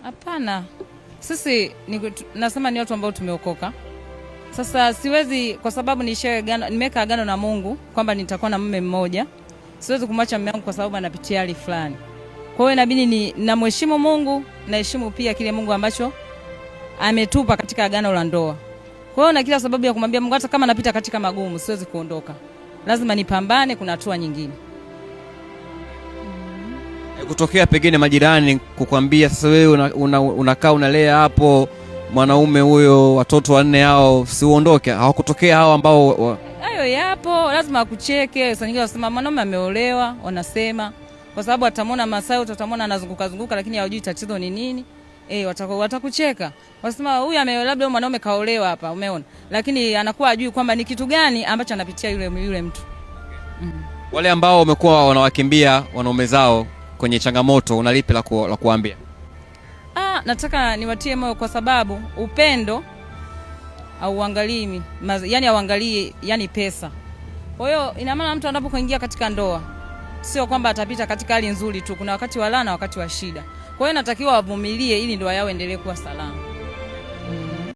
Hapana. Sisi nasema ni watu ambao tumeokoka. Sasa siwezi, kwa sababu nimeweka agano na Mungu kwamba nitakuwa na mume mmoja. Siwezi kumwacha mume wangu kwa sababu anapitia hali fulani. Kwa hiyo inabidi namheshimu Mungu, naheshimu pia kile Mungu ambacho ametupa katika agano la ndoa. Kwa hiyo na kila sababu ya kumwambia Mungu hata kama napita katika magumu siwezi kuondoka. Lazima nipambane, kuna hatua nyingine. Kutokea pengine majirani kukwambia sasa wewe unakaa unalea hapo mwanaume huyo watoto 4 hao si uondoke, hawakutokea hao ambao hayo yapo, lazima akucheke. Sasa nyingine wasema mwanaume ameolewa, wanasema kwa sababu atamwona Masai, utamwona anazunguka lakini hawajui tatizo ni nini. Watakucheka. Wasema huyu labda mwanaume kaolewa hapa, umeona? Lakini anakuwa ajui kwamba ni kitu gani ambacho anapitia yule mtu. Wale ambao wamekuwa wanawakimbia wanaume zao kwenye changamoto, unalipi la kuambia? Nataka niwatie moyo kwa sababu upendo hauangalii hauangalii pesa. Kwa hiyo ina maana mtu anapokuingia katika ndoa sio kwamba atapita katika hali nzuri tu, kuna wakati wa raha na wakati wa shida. Kwa hiyo natakiwa wavumilie ili ndoa yao endelee kuwa salama.